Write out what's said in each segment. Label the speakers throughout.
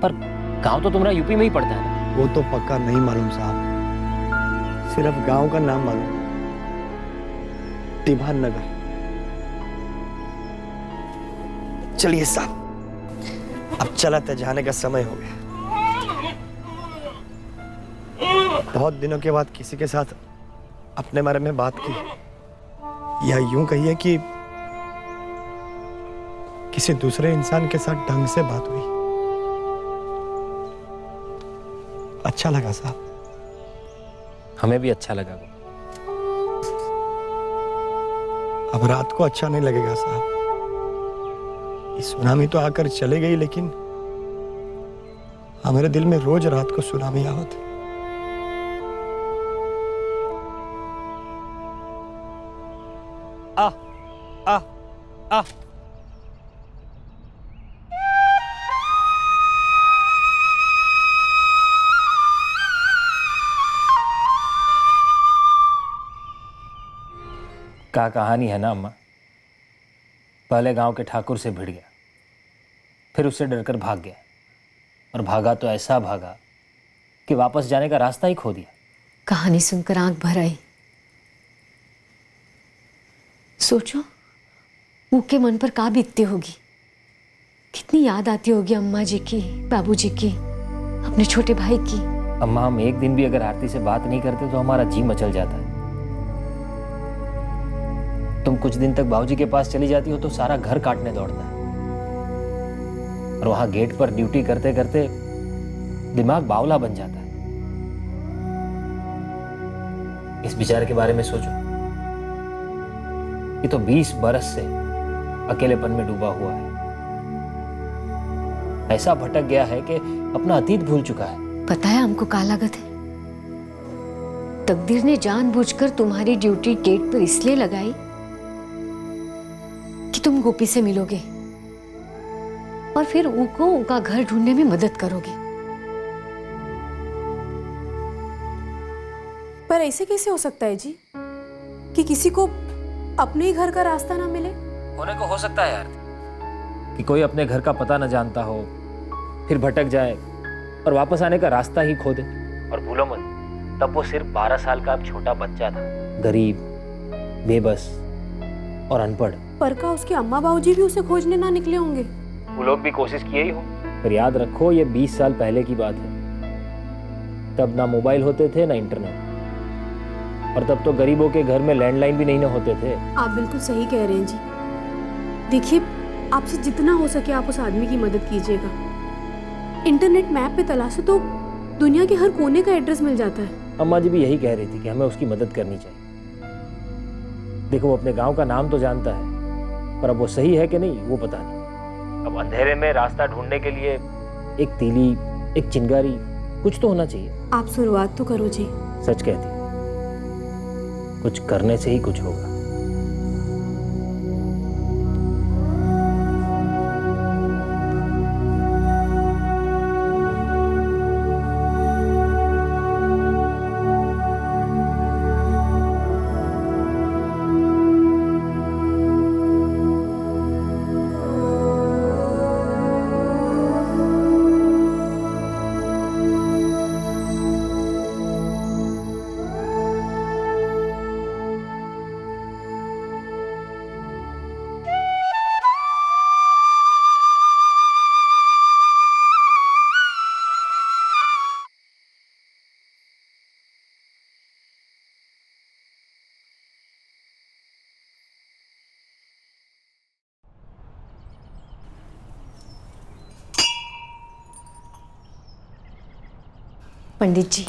Speaker 1: पर गांव तो तुम्हारा यूपी में ही पड़ता है ना।
Speaker 2: वो तो पक्का नहीं मालूम साहब, सिर्फ गांव का नाम मालूम, दीवान नगर। चलिए साहब, अब चलते जाने का समय हो गया। बहुत दिनों के बाद किसी के साथ अपने बारे में बात की, या यूं कहिए कि किसी दूसरे इंसान के साथ ढंग से बात हुई। अच्छा लगा साहब।
Speaker 1: हमें भी अच्छा लगा।
Speaker 2: अब रात को अच्छा नहीं लगेगा साहब। ये सुनामी तो आकर चले गई, लेकिन हमारे दिल में रोज रात को सुनामी आवत है। आ आ आ
Speaker 1: क्या कहानी है ना अम्मा। पहले गांव के ठाकुर से भिड़ गया, फिर उससे डरकर भाग गया, और भागा तो ऐसा भागा कि वापस जाने का रास्ता ही खो दिया।
Speaker 3: कहानी सुनकर आंख भर आई। सोचो मुँह के मन पर क्या बीतती होगी, कितनी याद आती होगी अम्मा जी की, बाबूजी की, अपने छोटे भाई की।
Speaker 1: अम्मा, हम एक दिन भी अगर आरती से बात नहीं करते तो हमारा जी मचल जाता है। तुम कुछ दिन तक बाबूजी के पास चली जाती हो तो सारा घर काटने दौड़ता है, और वहां गेट पर ड्यूटी करते करते दिमाग बावला बन जाता है। इस बेचारे के बारे में सोचो, ये तो 20 बरस से अकेलेपन में डूबा हुआ है। ऐसा भटक गया है कि अपना अतीत भूल चुका है।
Speaker 3: पता है हमको क्या लागत है? तकदीर ने जानबूझकर तुम्हारी ड्यूटी गेट पर इसलिए लगाई कि तुम गोपी से मिलोगे और फिर उनको उनका घर ढूंढने में मदद करोगे।
Speaker 4: पर ऐसे कैसे हो सकता है जी कि किसी को अपने ही घर का रास्ता ना मिले?
Speaker 1: होने को हो सकता है यार कि कोई अपने घर का पता न जानता हो, फिर भटक जाए और वापस आने का रास्ता ही खो दे। और भूलो मत, तब वो सिर्फ 12 साल का छोटा बच्चा था, गरीब, बेबस और अनपढ़।
Speaker 4: पर का उसके अम्मा बाबूजी भी उसे खोजने ना निकले होंगे?
Speaker 1: वो लोग भी कोशिश किए ही हो, पर याद रखो ये 20 साल पहले की बात है। तब ना मोबाइल होते थे ना इंटरनेट, और तब तो गरीबों के घर में लैंडलाइन भी नहीं ना होते थे।
Speaker 4: आप बिल्कुल सही कह रहे हैं जी। देखिए, आपसे जितना हो सके आप उस आदमी की मदद कीजिएगा। इंटरनेट मैप पे तलाशो तो दुनिया के हर कोने का एड्रेस मिल जाता है।
Speaker 1: अम्मा जी भी यही कह रही थी कि हमें उसकी मदद करनी चाहिए। देखो, वो अपने गांव का नाम तो जानता है, पर अब वो सही है कि नहीं वो पता नहीं। अब अंधेरे में रास्ता ढूंढने के लिए एक तीली, एक चिंगारी, कुछ तो होना चाहिए।
Speaker 4: आप शुरुआत तो करो जी।
Speaker 1: सच कहती, कुछ करने से ही कुछ होगा।
Speaker 3: पंडित जी,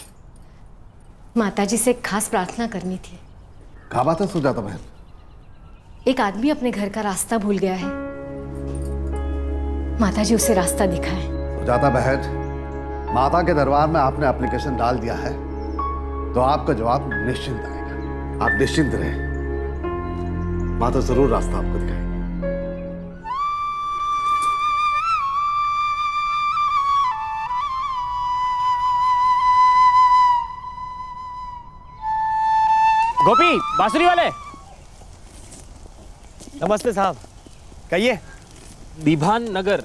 Speaker 3: माताजी से एक खास प्रार्थना करनी थी।
Speaker 5: क्या बात है सुजाता बहन?
Speaker 3: एक आदमी अपने घर का रास्ता भूल गया है, माताजी उसे रास्ता दिखाएं।
Speaker 5: सुजाता बहन, माता के दरबार में आपने एप्लीकेशन डाल दिया है तो आपका जवाब निश्चिंत आएगा। आप निश्चिंत रहें, माता जरूर रास्ता आपको दिखाएगी।
Speaker 1: गोपी, बांसुरी वाले।
Speaker 2: नमस्ते साहब, कहिए।
Speaker 1: दीवान नगर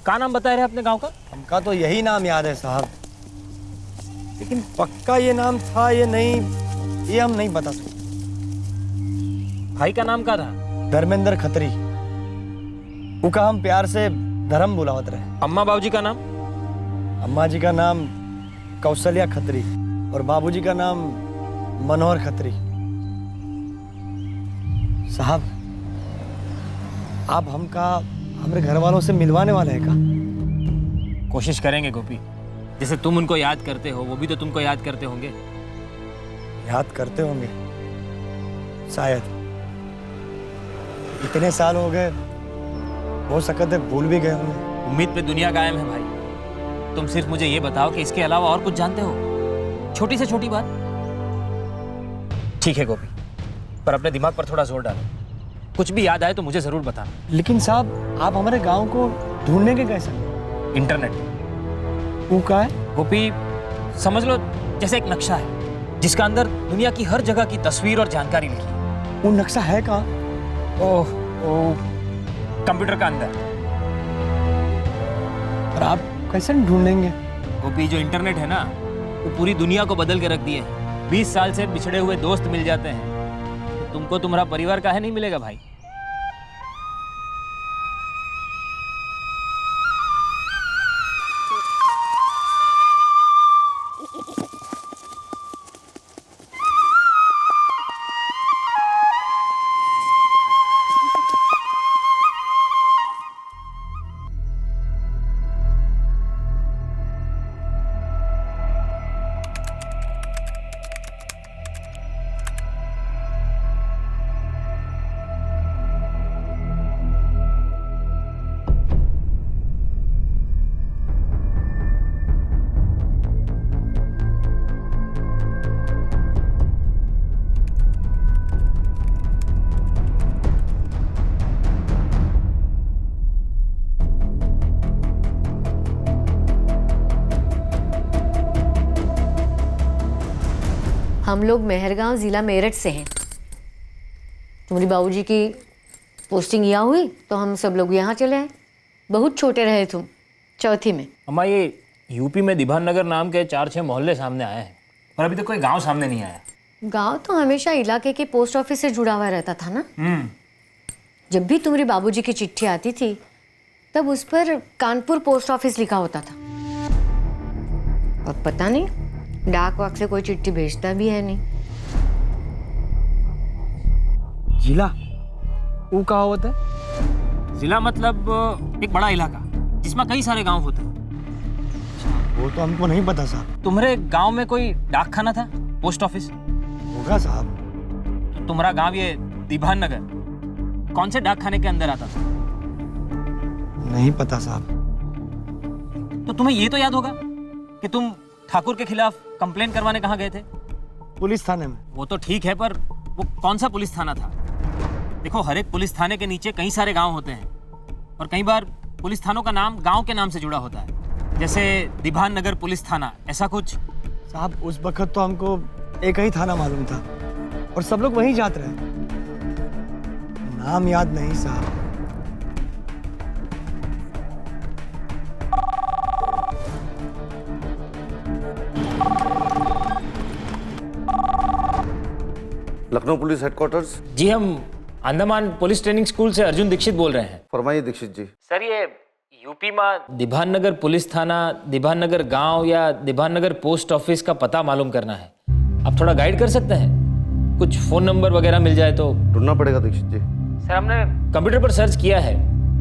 Speaker 1: क्या नाम बता रहे अपने गांव का?
Speaker 2: हमका तो यही नाम याद है साहब, लेकिन पक्का ये नाम था ये नहीं, ये हम नहीं बता सकते।
Speaker 1: भाई का नाम क्या था?
Speaker 2: धर्मेंद्र खत्री। उका हम प्यार से धर्म बुलावत रहे।
Speaker 1: अम्मा बाबूजी का नाम?
Speaker 2: अम्मा जी का नाम कौशल्या खत्री और बाबूजी का नाम मनोहर खत्री। साहब, आप हमारे घर वालों से मिलवाने वाले हैं का?
Speaker 1: कोशिश करेंगे गोपी, जैसे तुम उनको याद करते हो वो भी तो तुमको याद करते होंगे।
Speaker 2: याद करते होंगे शायद, इतने साल हो गए, हो सकता है भूल भी गए होंगे।
Speaker 1: उम्मीद पे दुनिया कायम है भाई। तुम सिर्फ मुझे ये बताओ कि इसके अलावा और कुछ जानते हो, छोटी से छोटी बात। ठीक है गोपी, पर अपने दिमाग पर थोड़ा जोर डालो। कुछ भी याद आए तो मुझे जरूर बताना।
Speaker 2: लेकिन साहब, आप हमारे गांव को ढूंढने के कैसे?
Speaker 1: इंटरनेट।
Speaker 2: वो क्या है?
Speaker 1: गोपी, समझ लो जैसे एक नक्शा है जिसका अंदर दुनिया की हर जगह की तस्वीर और जानकारी लिखी है।
Speaker 2: वो नक्शा है कहाँ?
Speaker 1: ओह, कंप्यूटर का अंदर।
Speaker 2: और आप कैसे ढूंढेंगे?
Speaker 1: गोपी, जो इंटरनेट है ना, वो पूरी दुनिया को बदल के रख दिए है। 20 साल से बिछड़े हुए दोस्त मिल जाते हैं, तो तुमको तुम्हारा परिवार काहे नहीं मिलेगा भाई?
Speaker 3: हम लोग मेहरगांव जिला मेरठ से हैं। तुम्हारी बाबूजी की पोस्टिंग यहाँ हुई तो हम सब लोग यहाँ चले आए। बहुत छोटे रहे तुम, चौथी में।
Speaker 1: अम्मा, ये यूपी में दीवान नगर नाम के 4-6 मोहल्ले सामने आए हैं, पर अभी तक कोई गांव सामने नहीं आया।
Speaker 3: गांव तो हमेशा इलाके के पोस्ट ऑफिस से जुड़ा हुआ रहता था ना। जब भी तुम्हारी बाबूजी की चिट्ठी आती थी तब उस पर कानपुर पोस्ट ऑफिस लिखा होता था। अब पता नहीं, डाक वाक से कोई चिट्ठी भेजता भी है नहीं।
Speaker 2: जिला वो कहाँ होता है?
Speaker 1: जिला मतलब एक बड़ा इलाका जिसमें कई सारे गांव होते हैं।
Speaker 2: वो तो हमको नहीं पता साहब।
Speaker 1: तुम्हारे गांव में कोई डाक खाना था, पोस्ट ऑफिस?
Speaker 2: होगा साहब।
Speaker 1: तो तुम्हारा गांव ये दीवान नगर कौन से डाक खाने के अंदर आता था?
Speaker 2: नहीं पता साहब।
Speaker 1: तो तुम्हें ये तो याद होगा कि तुम ठाकुर के खिलाफ कंप्लेन करवाने कहाँ गए थे?
Speaker 2: पुलिस थाने में।
Speaker 1: वो तो ठीक है, पर वो कौन सा पुलिस थाना था? देखो, हर एक पुलिस थाने के नीचे कई सारे गांव होते हैं और कई बार पुलिस थानों का नाम गांव के नाम से जुड़ा होता है, जैसे दीवान नगर पुलिस थाना, ऐसा कुछ।
Speaker 2: साहब, उस वक्त तो हमको एक ही थाना मालूम था और सब लोग वहीं जाते रहे। नाम याद नहीं साहब।
Speaker 5: Lucknow police headquarters.
Speaker 1: जी, हम अंडमान पुलिस ट्रेनिंग स्कूल से अर्जुन दीक्षित बोल रहे हैं।
Speaker 5: फरमाइए दीक्षित जी।
Speaker 1: सर, ये यूपी में दीवान नगर पुलिस थाना, दीवान नगर गांव या दीवान नगर पोस्ट ऑफिस का पता मालूम करना है। आप थोड़ा गाइड कर सकते हैं? कुछ फोन नंबर वगैरह मिल जाए तो।
Speaker 5: ढूंढना पड़ेगा दीक्षित जी।
Speaker 1: सर, हमने कंप्यूटर पर सर्च किया है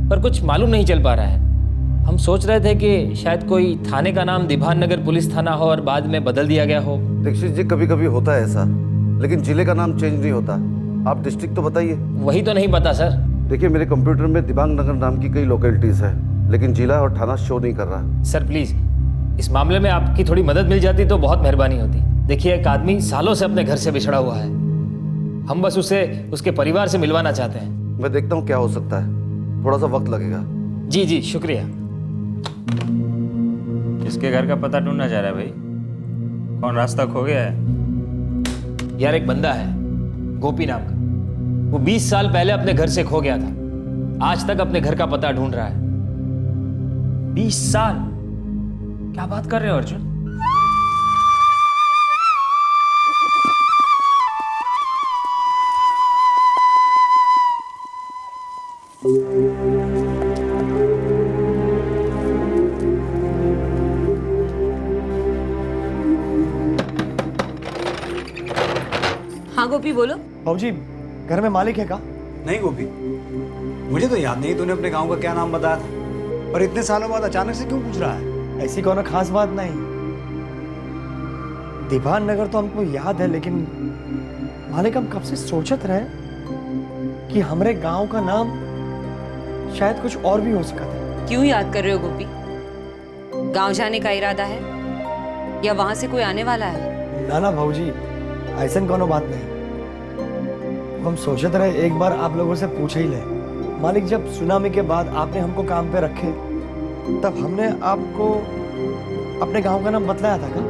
Speaker 1: पर कुछ मालूम नहीं चल पा रहा है। हम सोच रहे थे कि शायद कोई थाने का नाम दीवान नगर पुलिस थाना हो और बाद में बदल दिया गया हो।
Speaker 5: दीक्षित जी, कभी कभी होता है ऐसा, लेकिन जिले का नाम चेंज नहीं होता। आप डिस्ट्रिक्ट तो बताइए।
Speaker 1: वही तो नहीं पता सर।
Speaker 5: देखिए, मेरे कंप्यूटर में दिबांग नगर नाम की कई लोकेलिटीज है, लेकिन जिला और थाना शो नहीं कर रहा।
Speaker 1: सर प्लीज, इस मामले में आपकी थोड़ी मदद मिल जाती तो बहुत मेहरबानी होती। देखिए, एक आदमी सालों से अपने घर से बिछड़ा हुआ है। हम बस उसे उसके परिवार से मिलवाना चाहते हैं।
Speaker 5: मैं देखता हूँ क्या हो सकता है, थोड़ा सा वक्त लगेगा।
Speaker 1: जी जी, शुक्रिया।
Speaker 6: किसके घर का पता ढूंढना चाह रहा है भाई? कौन रास्ता खो गया है?
Speaker 1: यार, एक बंदा है गोपी नाम का, वो 20 साल पहले अपने घर से खो गया था। आज तक अपने घर का पता ढूंढ रहा है।
Speaker 6: 20 साल? क्या बात कर रहे हो अर्जुन?
Speaker 7: हाँ गोपी बोलो।
Speaker 2: बाबूजी घर में मालिक है का?
Speaker 8: नहीं गोपी, मुझे तो याद नहीं तूने अपने गांव का क्या नाम बताया था, पर इतने सालों बाद अचानक से क्यों पूछ रहा है?
Speaker 2: ऐसी कोनो खास बात नहीं। दीवान नगर तो हमको याद है, लेकिन मालिक हम कब से सोचत रहे कि हमारे गांव का नाम शायद कुछ और भी हो सकता है।
Speaker 7: क्यों याद कर रहे हो गोपी? गांव जाने का इरादा है या वहां से कोई आने वाला है?
Speaker 2: ना ना भाऊजी, ऐसा कोनो बात नहीं। हम सोचत रहे एक बार आप लोगों से पूछ ही ले। मालिक, जब सुनामी के बाद आपने हमको काम पे रखे, तब हमने आपको अपने गांव का नाम बतलाया था का?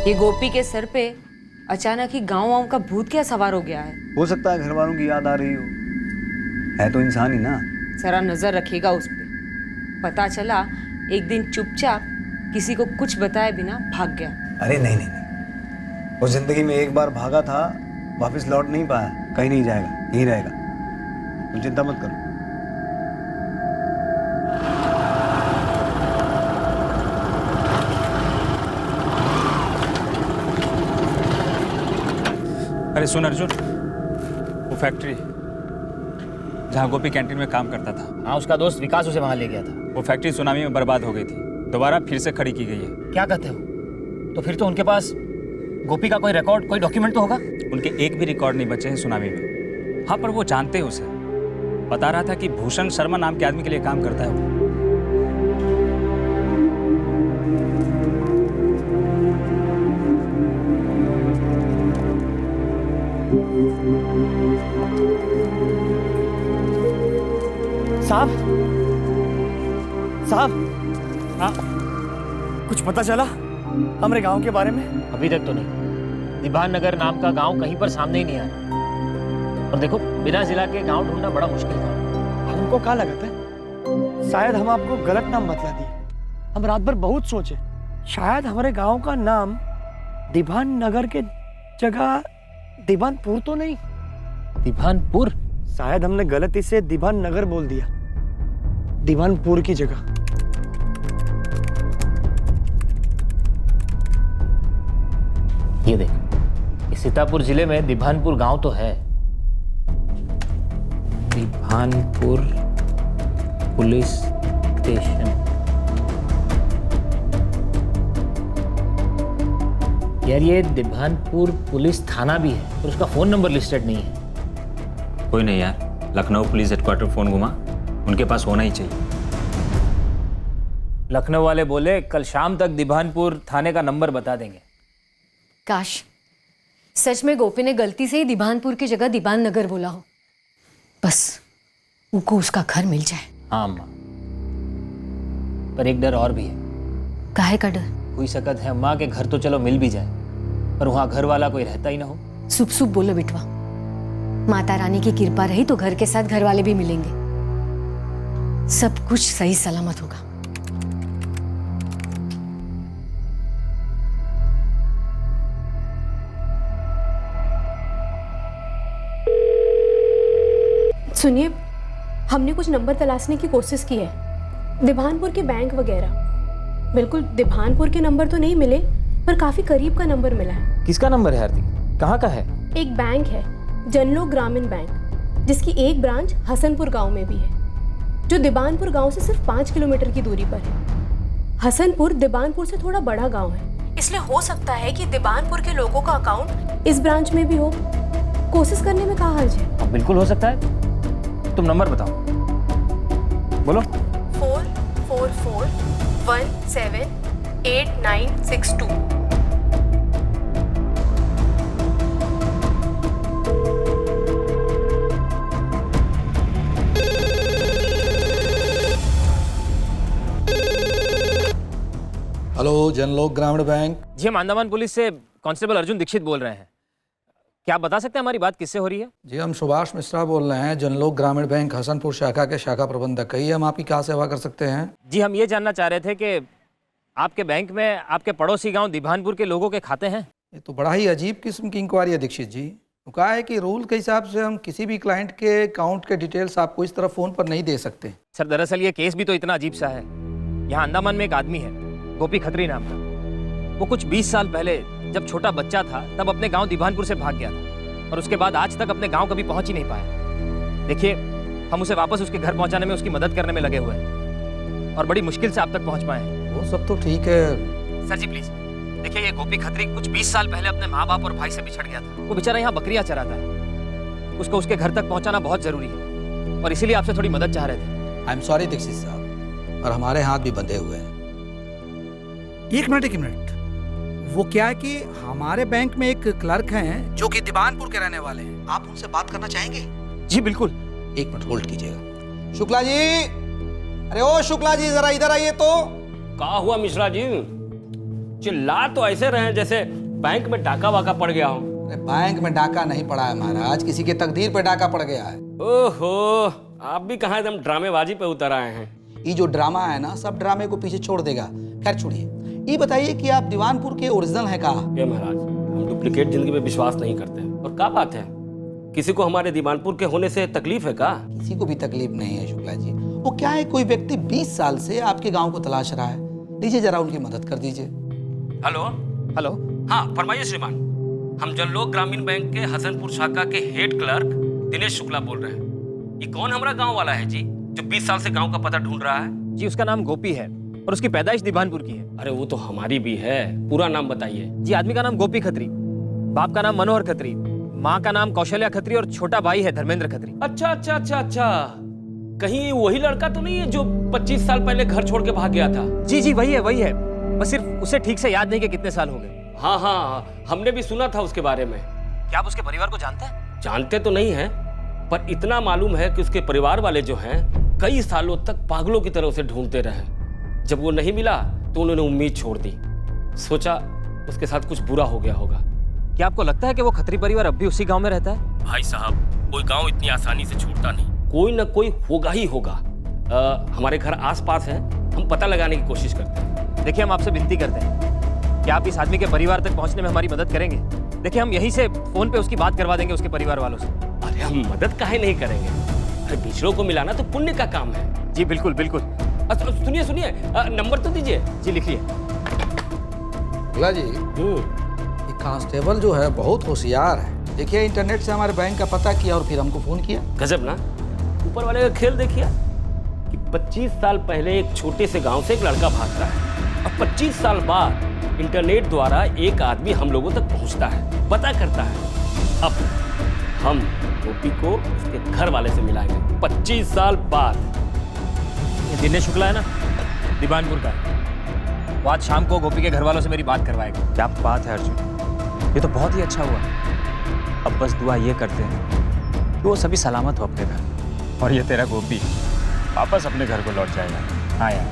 Speaker 7: ये गोपी के सर पे अचानक ही गांव वाँव का भूत क्या सवार हो गया है?
Speaker 8: हो सकता है घर वालों की याद आ रही हो, है तो इंसान ही ना।
Speaker 7: जरा नजर रखिएगा उस पे। पता चला एक दिन चुपचाप किसी को कुछ बताए बिना भाग गया।
Speaker 8: अरे नहीं नहीं नहीं, वो जिंदगी में एक बार भागा था, वापस लौट नहीं पाया, कहीं नहीं जाएगा, यहीं रहेगा। तुम चिंता मत करो।
Speaker 6: अरे सुन अर्जुन, वो फैक्ट्री जहाँ गोपी कैंटीन में काम करता था,
Speaker 1: हाँ, उसका दोस्त विकास उसे वहां ले गया था।
Speaker 6: वो फैक्ट्री सुनामी में बर्बाद हो गई थी, दोबारा फिर से खड़ी की गई है।
Speaker 1: क्या कहते हो? तो फिर तो उनके पास गोपी का कोई रिकॉर्ड, कोई डॉक्यूमेंट तो होगा।
Speaker 6: उनके एक भी रिकॉर्ड नहीं बचे हैं सुनामी में। हाँ, पर वो जानते हैं उसे। बता रहा था कि भूषण शर्मा नाम के आदमी के लिए काम करता है वो।
Speaker 2: साहब, साहब, हाँ, कुछ पता चला हमारे गांव के बारे में?
Speaker 1: अभी तक तो नहीं। दीवान नगर नाम का गांव कहीं पर सामने ही नहीं आया। और देखो, बिना जिला के गांव ढूंढना बड़ा मुश्किल था।
Speaker 2: हमको क्या लगता है शायद हम आपको गलत नाम बतला दिए। हम रात भर बहुत सोचे, शायद हमारे गांव का नाम दीवान नगर के जगह दीवानपुर तो नहीं।
Speaker 1: दीवानपुर?
Speaker 2: शायद हमने गलती से दीवान नगर बोल दिया, दीवानपुर की जगह।
Speaker 1: ये देख, इस सीतापुर जिले में दीवानपुर गांव तो है। Diwanpur police station. यार, ये दीवानपुर पुलिस थाना भी है, पर उसका फोन नंबर लिस्टेड नहीं है।
Speaker 6: कोई नहीं यार, लखनऊ पुलिस हेडक्वार्टर फोन घुमा, उनके पास होना ही चाहिए।
Speaker 1: लखनऊ वाले बोले कल शाम तक दीवानपुर थाने का नंबर बता देंगे।
Speaker 3: काश सच में गोपी ने गलती से ही दीवानपुर की जगह दीवान नगर बोला हो, बस उनको उसका घर मिल जाए।
Speaker 1: हाँ अम्मा, पर एक डर और भी है।
Speaker 3: काहे का डर?
Speaker 1: हुई सकत है अम्मा के घर तो चलो मिल भी जाए, पर वहां घर वाला कोई रहता ही ना हो।
Speaker 3: सुप सुप बोलो बिटवा, माता रानी की कृपा रही तो घर के साथ घर वाले भी मिलेंगे, सब कुछ सही सलामत होगा।
Speaker 4: सुनिए, हमने कुछ नंबर तलाशने की कोशिश की है, दीवानपुर के बैंक वगैरह। बिल्कुल दीवानपुर के नंबर तो नहीं मिले, पर काफी करीब का नंबर मिला है।
Speaker 1: किसका नंबर है हार्दिक? कहाँ का है?
Speaker 4: एक बैंक है, जनलोक ग्रामीण बैंक, जिसकी एक ब्रांच हसनपुर गांव में भी है, जो दीवानपुर गांव से सिर्फ 5 किलोमीटर की दूरी पर है। हसनपुर दीवानपुर से थोड़ा बड़ा गांव है, इसलिए हो सकता है कि दीवानपुर के लोगों का अकाउंट इस ब्रांच में भी हो। कोशिश करने में क्या हर्ज है?
Speaker 1: अब बिल्कुल हो सकता है। तुम नंबर बताओ, बोलो।
Speaker 4: 44178962।
Speaker 9: जनलोक ग्रामीण बैंक।
Speaker 1: जी हम अंडमान पुलिस से कांस्टेबल अर्जुन दीक्षित बोल रहे हैं। क्या आप बता सकते हैं हमारी बात किससे हो रही है?
Speaker 9: जी हम सुभाष मिश्रा बोल रहे हैं, जनलोक ग्रामीण बैंक हसनपुर शाखा के शाखा प्रबंधक। कहिए हम आपकी क्या सेवा कर सकते हैं?
Speaker 1: जी हम ये जानना चाह रहे थे कि आपके बैंक में आपके पड़ोसी गांव दीवानपुर के लोगों के खाते हैं?
Speaker 9: ये तो बड़ा ही अजीब किस्म की इंक्वायरी है दीक्षित जी। तो कहा है कि रूल के हिसाब से हम किसी भी क्लाइंट के अकाउंट के डिटेल्स आपको इस तरह फ़ोन पर नहीं दे सकते।
Speaker 1: सर दरअसल ये केस भी तो इतना अजीब सा है। यहाँ अंडमान में एक आदमी है गोपी खत्री नाम का। वो कुछ 20 साल पहले जब छोटा बच्चा था तब अपने गांव दीवानपुर से भाग गया था और उसके बाद आज तक अपने गांव कभी पहुंच ही नहीं पाया। देखिए हम उसे वापस उसके घर पहुंचाने में, उसकी मदद करने में लगे हुए हैं और बड़ी मुश्किल से आप तक पहुंच पाए हैं।
Speaker 9: वो सब तो ठीक है
Speaker 1: सर जी प्लीज देखिए, ये गोपी खत्री कुछ 20 साल पहले अपने माँ बाप और भाई से बिछड़ गया था। वो बेचारा यहाँ बकरियां चराता है। उसको उसके घर तक पहुंचाना बहुत जरूरी है और इसीलिए आपसे थोड़ी मदद चाह रहे थे।
Speaker 9: आई एम सॉरी दीक्षित साहब, और हमारे हाथ भी बंधे हुए हैं। एक मिनट, वो क्या है कि हमारे बैंक में एक क्लर्क हैं जो कि दीवानपुर के रहने वाले हैं। आप उनसे बात करना चाहेंगे?
Speaker 1: जी बिल्कुल।
Speaker 9: एक मिनट होल्ड कीजिएगा। शुक्ला जी, अरे ओ शुक्ला जी जरा इधर आइए तो।
Speaker 10: क्या हुआ मिश्रा जी? चिल्ला तो ऐसे रहे जैसे बैंक में डाका वाका पड़ गया हो।
Speaker 9: अरे बैंक में डाका नहीं पड़ा है महाराज, किसी के तकदीर पे डाका पड़ गया है।
Speaker 10: ओहो, आप भी कहाँ एकदम ड्रामेबाजी पे उतर आए हैं।
Speaker 9: ये जो ड्रामा है ना, सब ड्रामे को पीछे छोड़ देगा। खैर छोड़िए, ये बताइए कि आप दीवानपुर के ओरिजिनल हैं का?
Speaker 10: ये महाराज, हम डुप्लीकेट जिंदगी पे विश्वास नहीं करते। और क्या बात है, किसी को हमारे दीवानपुर के होने से तकलीफ है का?
Speaker 9: किसी को भी तकलीफ नहीं है शुक्ला जी। वो क्या है, कोई व्यक्ति 20 साल से आपके गांव को तलाश रहा है। लीजिए जरा उनकी मदद कर दीजिए।
Speaker 10: Hello
Speaker 1: hello.
Speaker 10: हाँ फरमाइए श्रीमान, हम जनलोक ग्रामीण बैंक के हसनपुर शाखा के हेड क्लर्क दिनेश शुक्ला बोल रहे हैं। ये कौन हमारा गांव वाला है जी जो 20 साल से गांव का पता ढूंढ रहा है?
Speaker 1: जी उसका नाम गोपी है और उसकी पैदाइश दीवानपुर की है।
Speaker 10: अरे वो तो हमारी भी है, पूरा नाम बताइए।
Speaker 1: जी आदमी का नाम गोपी खत्री, बाप का नाम मनोहर खत्री, माँ का नाम कौशल्या खत्री और छोटा भाई है धर्मेंद्र खत्री।
Speaker 10: अच्छा अच्छा अच्छा अच्छा, कहीं वही लड़का तो नहीं है जो 25 साल पहले घर छोड़ के भाग गया था?
Speaker 1: जी जी वही है, बस सिर्फ उसे ठीक से याद नहीं कि कितने साल हो गए।
Speaker 10: हाँ हाँ, हमने भी सुना था उसके बारे में।
Speaker 1: क्या आप उसके परिवार को जानते हैं?
Speaker 10: जानते तो नहीं है, पर इतना मालूम है कि उसके परिवार वाले जो हैं कई सालों तक पागलों की तरह उसे ढूंढते रहे। जब वो नहीं मिला तो उन्होंने उम्मीद छोड़ दी, सोचा उसके साथ कुछ बुरा हो गया होगा।
Speaker 1: क्या आपको लगता है कि वो खत्री परिवार अब भी उसी गांव में रहता है?
Speaker 10: भाई साहब, कोई गांव इतनी आसानी से छूटता नहीं, कोई ना कोई होगा ही होगा। हमारे घर आसपास है, हम पता लगाने की कोशिश करते हैं।
Speaker 1: देखिए हम आपसे विनती करते हैं कि आप इस आदमी के परिवार तक पहुंचने में हमारी मदद करेंगे। देखिए हम यहीं से फोन पे उसकी बात करवा देंगे उसके परिवार वालों से।
Speaker 10: अरे हम मदद काहे नहीं करेंगे, अरे बिछड़ों को मिलाना तो पुण्य का काम है।
Speaker 1: जी बिल्कुल बिल्कुल।
Speaker 10: सुनिए, नंबर तो दीजिए।
Speaker 1: जी लिखिए।
Speaker 9: शुक्ला जी, ये कांस्टेबल जो है बहुत होशियार है। देखिए इंटरनेट से हमारे बैंक का पता किया और फिर हमको फोन किया।
Speaker 10: गजब ना, ऊपर वाले का खेल देखिए कि 25 साल पहले एक छोटे से गांव से एक लड़का भागता है और 25 साल बाद इंटरनेट द्वारा एक आदमी हम लोगों तक पहुंचता है, पता करता है। अब हम गोपी को उसके घर वाले से मिलाएंगे 25 साल बाद।
Speaker 1: ये दिनेश शुक्ला है ना, दीवानपुर का, वो आज शाम को गोपी के घर वालों से मेरी बात करवाएगा।
Speaker 6: क्या बात है अर्जुन, ये तो बहुत ही अच्छा हुआ। अब बस दुआ ये करते हैं कि वो सभी सलामत हो अपने घर, और ये तेरा गोपी वापस अपने घर को लौट जाएगा।
Speaker 1: हाँ यार,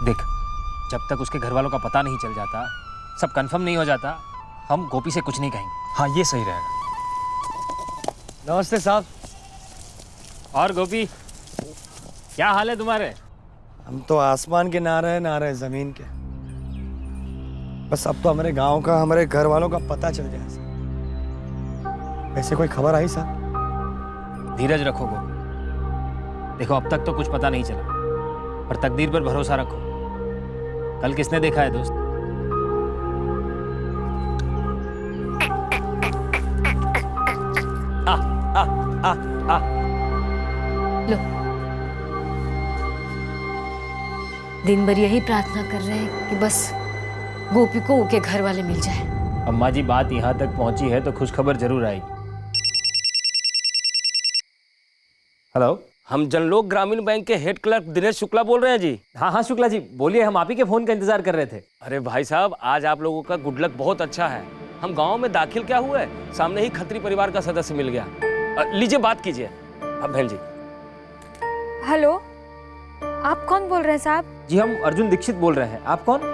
Speaker 1: देख जब तक उसके घर वालों का पता नहीं चल जाता, सब कंफर्म नहीं हो जाता, हम गोपी से कुछ नहीं कहेंगे।
Speaker 6: हाँ ये सही रहेगा।
Speaker 2: नमस्ते साहब।
Speaker 1: और गोपी क्या हाल है तुम्हारे?
Speaker 2: हम तो आसमान के ना रहे जमीन के। बस अब तो हमारे गांव का, हमारे घर वालों का पता चल जाए साहब। ऐसे कोई खबर आई साहब?
Speaker 1: धीरज रखो गोपी, देखो अब तक तो कुछ पता नहीं चला, पर तकदीर पर भरोसा रखो। कल किसने देखा है दोस्त?
Speaker 3: लो, दिन भर यही प्रार्थना कर रहे हैं कि बस गोपी को उनके घर वाले मिल जाए।
Speaker 1: अम्मा जी बात यहाँ तक पहुंची है तो खुशखबर जरूर आएगी। हेलो,
Speaker 10: हम जनलोक ग्रामीण बैंक के हेड क्लर्क दिनेश शुक्ला बोल रहे हैं जी।
Speaker 1: हाँ हाँ शुक्ला जी बोलिए, हम आप ही के फोन का इंतजार कर रहे थे।
Speaker 10: अरे भाई साहब, आज आप लोगों का गुड लक बहुत अच्छा है। हम गांव में दाखिल क्या हुए, सामने ही खत्री परिवार का सदस्य मिल गया। लीजिए बात कीजिए। अब बहन जी।
Speaker 11: हेलो, आप कौन बोल रहे हैं साहब?
Speaker 1: जी हम अर्जुन दीक्षित बोल रहे हैं। आप कौन?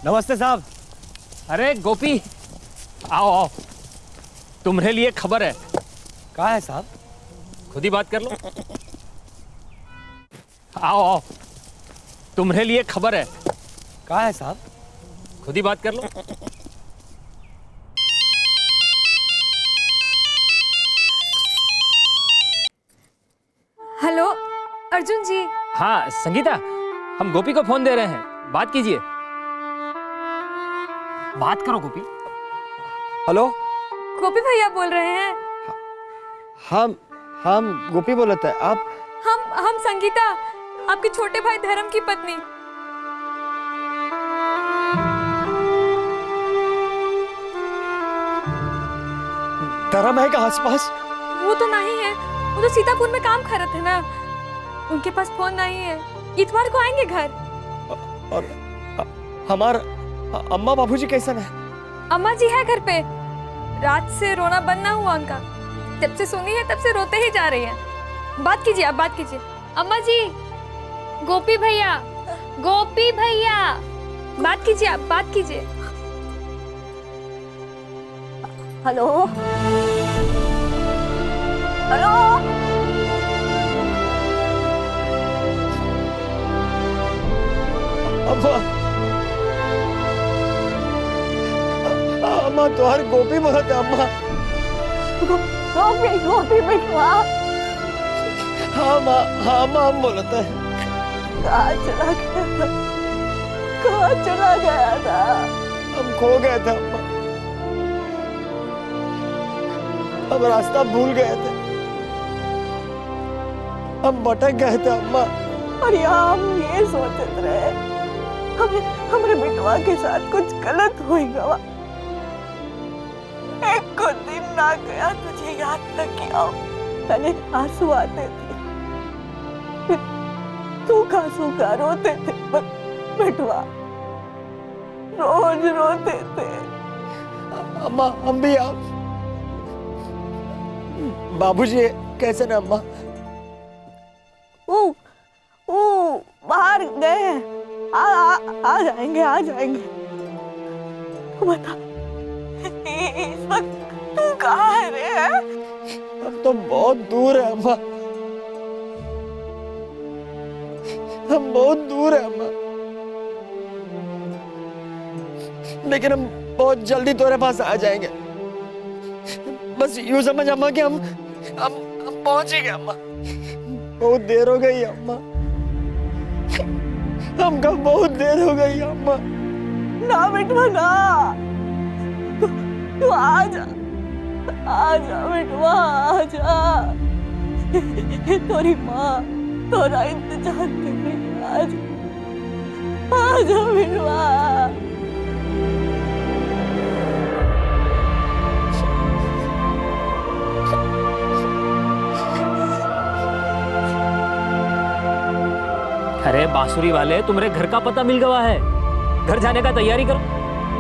Speaker 2: नमस्ते साहब।
Speaker 10: अरे गोपी, आओ आओ, तुम्हारे लिए खबर है।
Speaker 2: कहाँ है साहब?
Speaker 10: खुद ही बात कर लो। आओ आओ, तुम्हारे लिए खबर है।
Speaker 2: कहाँ है साहब?
Speaker 10: खुद ही बात कर लो।
Speaker 11: हेलो अर्जुन जी।
Speaker 1: हाँ संगीता, हम गोपी को फोन दे रहे हैं, बात कीजिए। बात करो गोपी।
Speaker 2: हेलो,
Speaker 11: गोपी भैया बोल रहे हैं?
Speaker 2: हम गोपी बोलते हैं। आप?
Speaker 11: हम संगीता, आपके छोटे भाई धर्म की पत्नी।
Speaker 2: धर्म है क्या आसपास?
Speaker 11: वो तो नहीं है, वो तो सीतापुर में काम कर रहे थे ना, उनके पास फोन नहीं है। इतवार को आएंगे घर।
Speaker 2: और हमार अम्मा बाबूजी कैसे है?
Speaker 11: अम्मा जी है घर पे, रात से रोना बंद ना हुआ उनका। जब से सुनी है तब से रोते ही जा रही हैं। बात कीजिए, आप बात कीजिए। अम्मा जी, गोपी भैया, गोपी भैया, बात कीजिए, आप बात कीजिए।
Speaker 12: हेलो हेलो,
Speaker 2: अम्मा तुम्हारी गोपी बोलते। अम्मा
Speaker 12: गोपी गोपी बिटवा।
Speaker 2: हाँ माँ, हाँ माँ, हम बोलते हैं।
Speaker 12: कहाँ चला गया था? कहाँ चला गया था?
Speaker 2: हम खो गए थे अम्मा, हम रास्ता भूल गए थे, हम भटक गए थे अम्मा।
Speaker 12: और यहाँ हम ये सोचते रहे हमारे बिटवा के साथ कुछ गलत होएगा। एक को दिन ना गया, तुझे याद न किया। पहले आंसू आते थे, फिर सूखा सूखा रोते थे। बिटवा रोज रोते थे।
Speaker 2: अम्मा हम भी आप। बाबूजी कैसे ना अम्मा?
Speaker 12: वो बाहर गए हैं। आ जाएंगे, आ जाएंगे। तू बता, इस वक्त तू कहाँ है रे?
Speaker 2: हम तो बहुत दूर है अम्मा, हम बहुत दूर है अम्मा, लेकिन हम बहुत जल्दी तुम्हारे पास आ जाएंगे। बस यूं समझ अम्मा कि हम पहुंच ही गए अम्मा। बहुत देर हो गई अम्मा, हमका बहुत देर हो गई अम्मा।
Speaker 12: ना बिटवा ना, तू आ जा बिटवा, आ जा। तोरी माँ तोरा इंतजार कर रही है। आ जा बिटवा।
Speaker 1: अरे बांसुरी वाले, तुम्हारे घर का पता मिल गया है, घर जाने का तैयारी करो।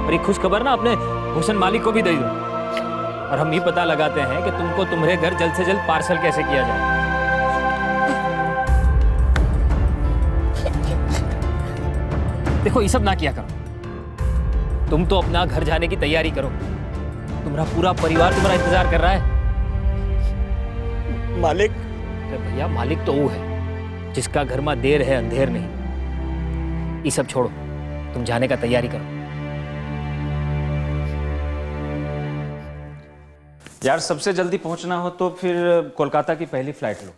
Speaker 1: और एक खुश खबर ना अपने भूषण मालिक को भी दे दो, और हम ये पता लगाते हैं कि तुमको तुम्हारे घर जल्द से जल्द पार्सल कैसे किया जाए। देखो ये सब ना किया करो, तुम तो अपना घर जाने की तैयारी करो। तुम्हारा पूरा परिवार तुम्हारा इंतजार कर रहा है।
Speaker 2: मालिक?
Speaker 1: अरे भैया, मालिक तो वो है जिसका घर में देर है अंधेर नहीं। ये सब छोड़ो, तुम जाने का तैयारी करो।
Speaker 6: यार सबसे जल्दी पहुंचना हो तो फिर कोलकाता की पहली फ्लाइट लो,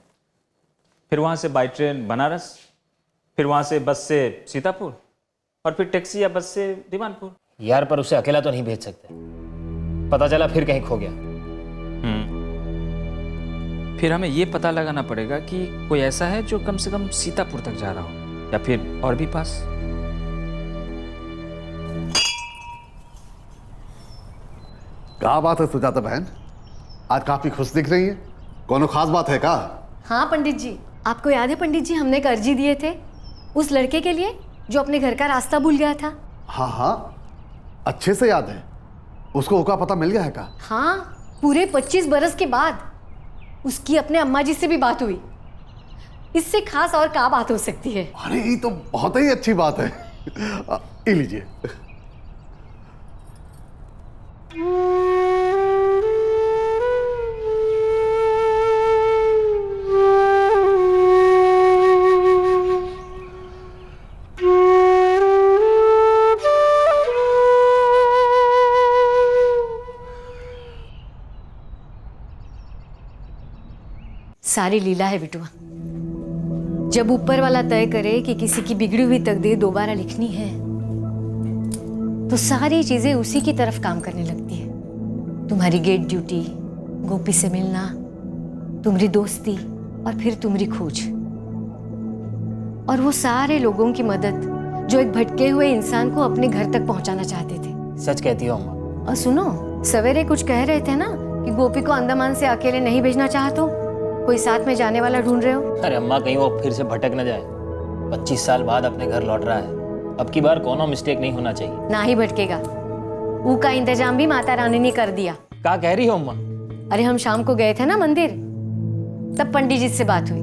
Speaker 6: फिर वहां से बाई ट्रेन बनारस, फिर वहां से बस से सीतापुर, और फिर टैक्सी या बस से दीवानपुर।
Speaker 1: यार पर उसे अकेला तो नहीं भेज सकते, पता चला फिर कहीं खो गया।
Speaker 6: फिर हमें ये पता लगाना पड़ेगा कि कोई ऐसा है जो कम से कम सीतापुर तक जा रहा हो, या फिर और भी पास।
Speaker 5: क्या बात है सुजाता बहन, आज काफी खुश दिख रही है, कोनो खास बात है का?
Speaker 3: हाँ पंडित जी, आपको याद है पंडित जी, हमने एक अर्जी दिए थे उस लड़के के लिए जो अपने घर का रास्ता भूल गया था।
Speaker 5: हाँ हाँ, अच्छे से याद है। उसको का पता मिल गया है का?
Speaker 3: हाँ, पूरे 25 बरस के बाद उसकी अपने अम्मा जी से भी बात हुई। इससे खास और क्या बात हो सकती है?
Speaker 5: अरे ये तो बहुत ही अच्छी बात है। ये लीजिए।
Speaker 3: सारी लीला है बिटुआ। जब ऊपर वाला तय करे कि किसी की बिगड़ी हुई तकदीर दोबारा लिखनी है, तो सारी चीजें उसी की तरफ काम करने लगती है। तुम्हारी गेट ड्यूटी, गोपी से मिलना, तुम्हारी दोस्ती, और फिर तुम्हारी खोज, और वो सारे लोगों की मदद जो एक भटके हुए इंसान को अपने घर तक पहुंचाना चाहते थे।
Speaker 1: सच कहती हो अम्मा।
Speaker 3: और सुनो, सवेरे कुछ कह रहे थे ना कि गोपी को अंडमान से अकेले नहीं भेजना चाहते, कोई साथ में जाने वाला ढूंढ रहे हो?
Speaker 1: अरे अम्मा, कहीं वो फिर से भटक न जाए। 25 साल बाद अपने घर लौट रहा है, अब की बार कोनो मिस्टेक नहीं होना चाहिए।
Speaker 3: ना ही भटकेगा, वो का इंतजाम भी माता रानी ने कर दिया।
Speaker 1: क्या कह रही हो अम्मा?
Speaker 3: अरे हम शाम को गए थे ना मंदिर, तब पंडित जी से बात हुई।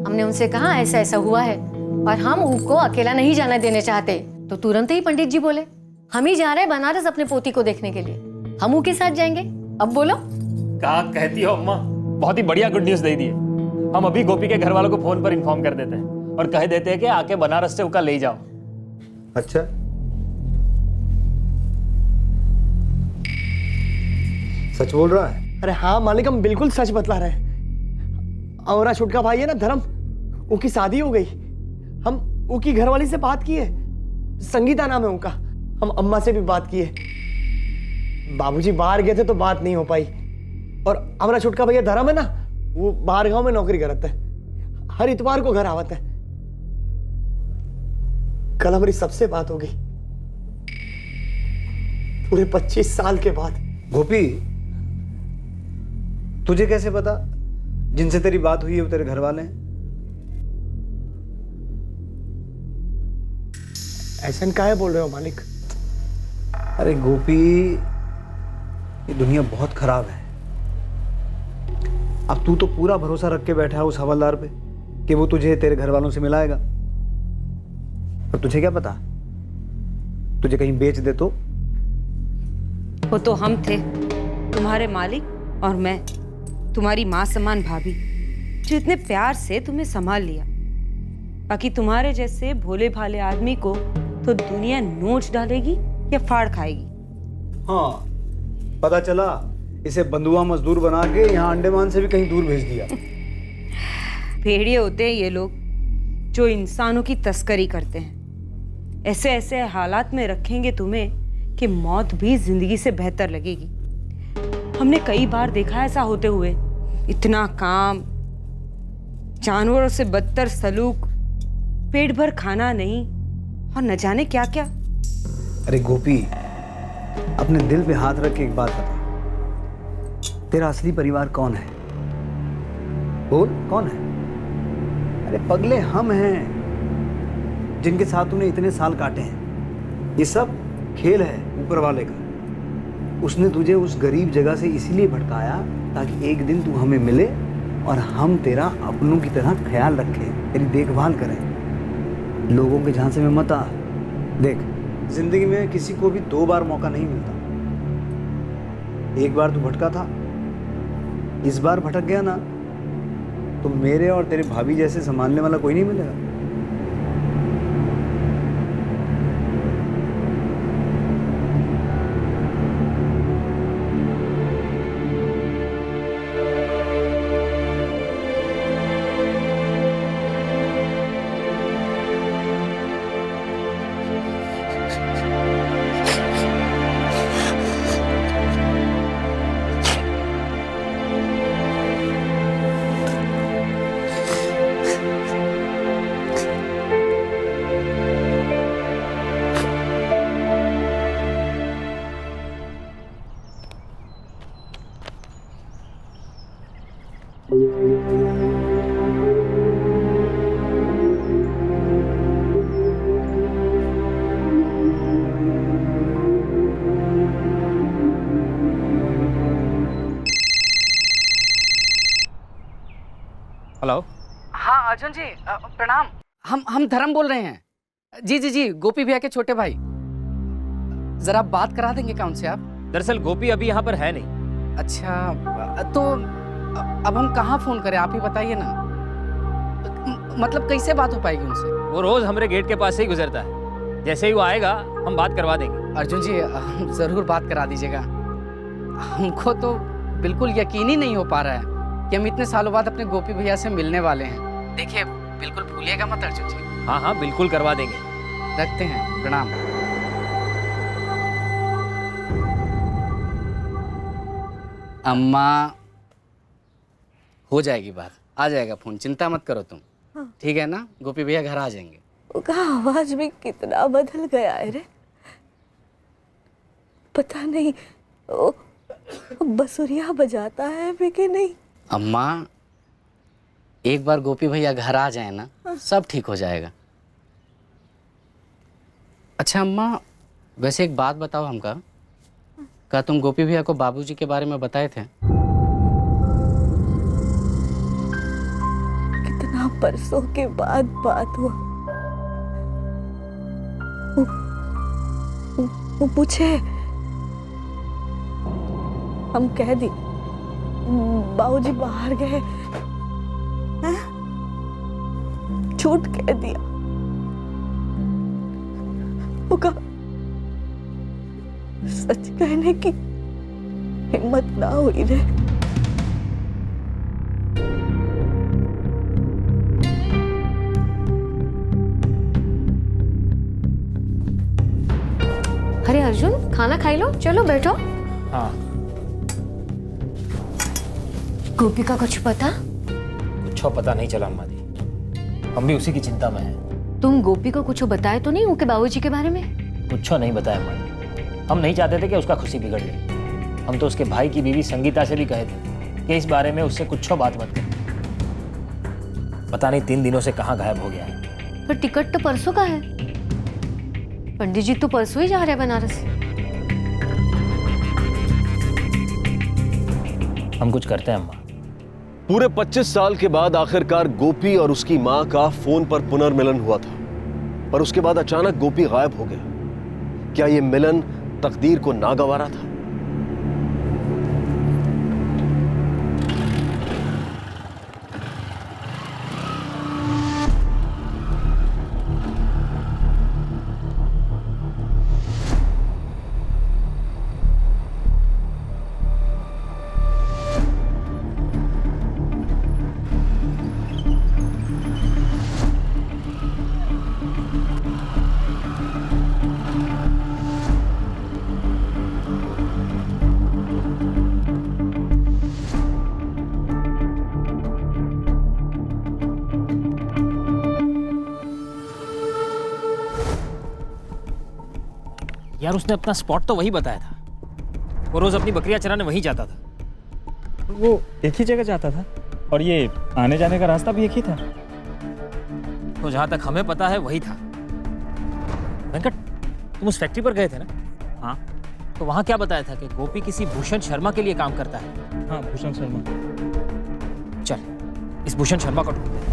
Speaker 3: हमने उनसे कहा ऐसा ऐसा हुआ है और हम उनको अकेला नहीं जाने देने चाहते, तो तुरंत ही पंडित जी बोले हम ही जा रहे हैं बनारस अपने पोती को देखने के लिए, हम उनके साथ जाएंगे। अब बोलो।
Speaker 1: क्या कहती हो अम्मा? बहुत ही बढ़िया गुड न्यूज दे दी है। हम अभी गोपी के घर वालों को फोन पर इन्फॉर्म कर देते हैं और कह देते हैं कि आके बनारस से उनका ले जाओ।
Speaker 8: अच्छा, सच बोल रहा है?
Speaker 2: अरे हाँ मालिक, हम बिल्कुल सच बतला रहे हैं। और छोटका भाई है ना धर्म, उनकी शादी हो गई। हम उनकी घरवाली से बात किए, संगीता नाम है उनका। हम अम्मा से भी बात किए। बाबूजी बाहर गए थे तो बात नहीं हो पाई। और हमारा छोटका भैया धर्म है ना, वो बाहर गांव में नौकरी करता है, हर इतवार को घर आवता है। कल हमारी सबसे बात हो गई, पूरे 25 साल के बाद।
Speaker 8: गोपी, तुझे कैसे पता जिनसे तेरी बात हुई है वो तेरे घर वाले हैं?
Speaker 2: ऐसा काहे बोल रहे हो मालिक?
Speaker 8: अरे गोपी, ये दुनिया बहुत खराब है। अब तू तो पूरा भरोसा रख के बैठा है उस हवलदार पे कि वो तुझे तेरे घर वालों से मिलाएगा, और तुझे क्या पता तुझे कहीं बेच दे तो?
Speaker 7: वो तो हम थे, तुम्हारे मालिक और मैं, तुम्हारी माँ समान भाभी, जो इतने प्यार से तुम्हें संभाल लिया। बाकी तुम्हारे जैसे भोले भाले आदमी को तो दुनिया नोच डालेगी या फाड़ खाएगी।
Speaker 8: हाँ, पता चला इसे बंधुआ मजदूर बना के यहाँ अंडमान से भी कहीं दूर भेज दिया।
Speaker 7: भेड़िए होते हैं ये लोग जो इंसानों की तस्करी करते हैं। ऐसे ऐसे हालात में रखेंगे तुम्हें कि मौत भी जिंदगी से बेहतर लगेगी। हमने कई बार देखा ऐसा होते हुए। इतना काम, जानवरों से बदतर सलूक, पेट भर खाना नहीं, और न जाने क्या क्या।
Speaker 8: अरे गोपी, अपने दिल पे हाथ रख के एक बात बता, तेरा असली परिवार कौन है? बोल, कौन है? अरे पगले हम हैं जिनके साथ तूने इतने साल काटे हैं। ये सब खेल है ऊपर वाले का। उसने तुझे उस गरीब जगह से इसीलिए भटकाया ताकि एक दिन तू हमें मिले और हम तेरा अपनों की तरह ख्याल रखें, तेरी देखभाल करें। लोगों के झांसे में मत आ। देख, जिंदगी में किसी को भी 2 बार मौका नहीं मिलता। एक बार तू भटका था, इस बार भटक गया ना, तो मेरे और तेरे भाभी जैसे संभालने वाला कोई नहीं मिलेगा।
Speaker 1: हेलो।
Speaker 13: हाँ अर्जुन जी, प्रणाम। हम धर्म बोल रहे हैं। जी जी जी, गोपी भैया के छोटे भाई। जरा बात करा देंगे क्या उनसे आप?
Speaker 1: दरअसल गोपी अभी यहाँ पर है नहीं।
Speaker 13: अच्छा, तो अब हम कहाँ फोन करें, आप ही बताइए ना। मतलब कैसे बात हो पाएगी उनसे?
Speaker 1: वो रोज हमारे गेट के पास से ही गुजरता है, जैसे ही वो आएगा हम बात करवा देंगे।
Speaker 13: अर्जुन जी जरूर बात करा दीजिएगा। हमको तो बिल्कुल यकीन ही नहीं हो पा रहा है कि हम इतने सालों बाद अपने गोपी भैया से मिलने वाले हैं। देखिए बिल्कुल भूलिएगा मत अर्जुन जी।
Speaker 1: हाँ हाँ बिल्कुल करवा देंगे।
Speaker 13: रखते हैं, प्रणाम। अम्मा, हो जाएगी बात, आ जाएगा फोन, चिंता मत करो तुम।
Speaker 12: हाँ।
Speaker 13: ठीक है ना, गोपी भैया घर आ जाएंगे।
Speaker 12: उसका आवाज भी कितना बदल गया है रे। पता नहीं वो बसुरिया बजाता है भी कि नहीं।
Speaker 13: अम्मा, एक बार गोपी भैया घर आ जाए ना, सब ठीक हो जाएगा। अच्छा अम्मा, वैसे एक बात बताओ हमका, क्या तुम गोपी भैया को बाबूजी के बारे में बताए थे?
Speaker 12: कितना बरसों के बाद बात हुआ। वो पूछे, हम कह दी बाबूजी बाहर गए, झूठ कह दिया। वो कहा सच कहने की हिम्मत ना हुई रे।
Speaker 3: अरे अर्जुन, खाना खाई लो, चलो बैठो।
Speaker 1: हाँ।
Speaker 3: गोपी का कुछ पता?
Speaker 1: कुछ पता नहीं चला अम्मा जी, हम भी उसी की चिंता में हैं।
Speaker 3: तुम गोपी को कुछ बताए तो नहीं उनके बाबूजी के बारे में?
Speaker 1: कुछ नहीं बताया अम्मा जी। हम नहीं चाहते थे कि उसका खुशी बिगड़ जाए। हम तो उसके भाई की बीवी संगीता से भी कहे थे कि इस बारे में उससे कुछ बात मत कर। पता नहीं 3 दिनों से कहाँ गायब हो गया है।
Speaker 3: पर टिकट तो परसों का है। पंडित जी तो परसों ही जा रहे हैं बनारस।
Speaker 1: हम कुछ करते हैं अम्मा।
Speaker 14: पूरे 25 साल के बाद आखिरकार गोपी और उसकी मां का फोन पर पुनर्मिलन हुआ था, पर उसके बाद अचानक गोपी गायब हो गया। क्या यह मिलन तकदीर को नागवारा था?
Speaker 1: यार उसने अपना स्पॉट तो वही बताया था। वो रोज अपनी बकरियां चराने वहीं जाता था।
Speaker 6: वो एक ही जगह जाता था और ये आने जाने का रास्ता भी एक ही था।
Speaker 1: तो जहां तक हमें पता है वही था। वेंकट, तुम उस फैक्ट्री पर गए थे ना?
Speaker 6: हाँ।
Speaker 1: तो वहां क्या बताया था कि गोपी किसी भूषण शर्मा के लिए काम करता है?
Speaker 6: हाँ, भूषण शर्मा।
Speaker 1: चल इस भूषण शर्मा को ढूंढते हैं।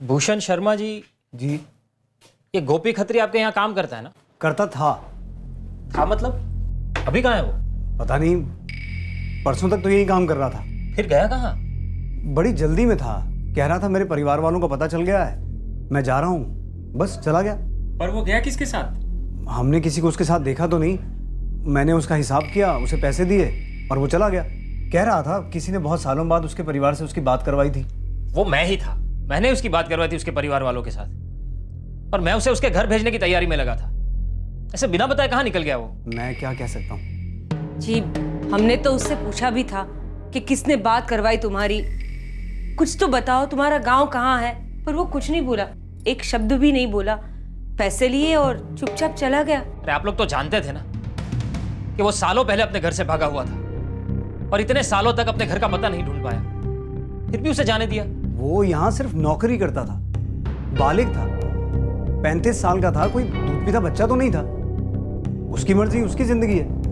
Speaker 1: भूषण शर्मा जी।
Speaker 2: जी।
Speaker 1: ये गोपी खत्री आपके यहाँ काम करता है ना?
Speaker 2: करता था।
Speaker 1: था मतलब? अभी कहाँ है वो?
Speaker 2: पता नहीं, परसों तक तो यही काम कर रहा था।
Speaker 1: फिर गया कहाँ?
Speaker 2: बड़ी जल्दी में था, कह रहा था मेरे परिवार वालों को पता चल गया है, मैं जा रहा हूँ, बस चला गया।
Speaker 6: पर वो गया किसके साथ?
Speaker 2: हमने किसी को उसके साथ देखा तो नहीं। मैंने उसका हिसाब किया, उसे पैसे दिए और वो चला गया। कह रहा था किसी ने बहुत सालों बाद उसके परिवार से उसकी बात करवाई थी।
Speaker 1: वो मैं ही था। मैंने उसकी बात करवाई थी उसके परिवार वालों के साथ, और मैं उसे उसके घर भेजने की तैयारी में लगा था। ऐसे बिना बताए कहाँ निकल गया वो?
Speaker 8: मैं क्या कह सकता हूँ?
Speaker 7: जी, हमने तो उससे पूछा भी था कि किसने बात करवाई तुम्हारी, कुछ तो बताओ, तुम्हारा गांव कहाँ है, पर वो कुछ नहीं बोला, एक शब्द भी नहीं बोला। पैसे लिए और चुपचाप चला गया।
Speaker 1: अरे आप लोग तो जानते थे ना कि वो सालों पहले अपने घर से भागा हुआ था और इतने सालों तक अपने घर का पता नहीं ढूंढ पाया, फिर भी उसे जाने दिया।
Speaker 8: वो यहाँ सिर्फ नौकरी करता था, बालिग था, 35 साल का था, कोई दूध पीता बच्चा तो नहीं था। उसकी मर्जी, उसकी जिंदगी है।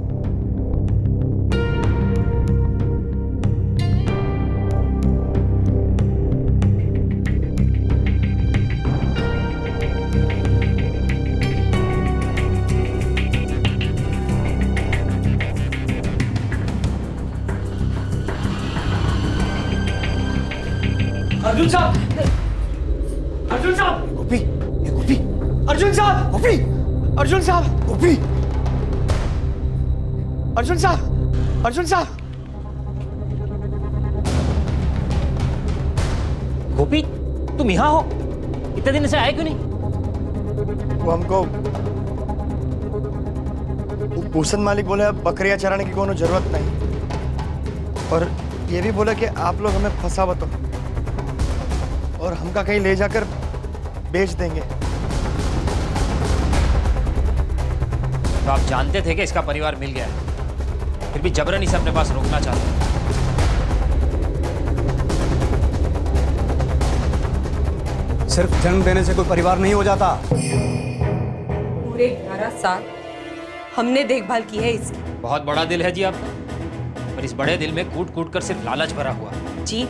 Speaker 2: अर्जुन साहब, अर्जुन साहब, गोपी, ये गोपी, अर्जुन साहब, गोपी, अर्जुन साहब, गोपी, अर्जुन साहब, अर्जुन साहब।
Speaker 1: गोपी, तुम यहाँ हो? इतने दिन से आए क्यों नहीं?
Speaker 2: वो हमको भूषण मालिक बोले अब बकरियां चराने की कोनो जरूरत नहीं, और ये भी बोला कि आप लोग हमें फंसावत हो और हमका कहीं ले जाकर बेच देंगे।
Speaker 1: तो आप जानते थे कि इसका परिवार मिल गया है, फिर भी जबरन इसे अपने पास रोकना चाहते हैं।
Speaker 8: सिर्फ जन्म देने से कोई परिवार नहीं हो जाता।
Speaker 7: पूरे 11 साल हमने देखभाल की है इसकी।
Speaker 1: बहुत बड़ा दिल है जी आपका, पर इस बड़े दिल में कूट कूट कर सिर्फ लालच भरा हुआ है।
Speaker 7: जी,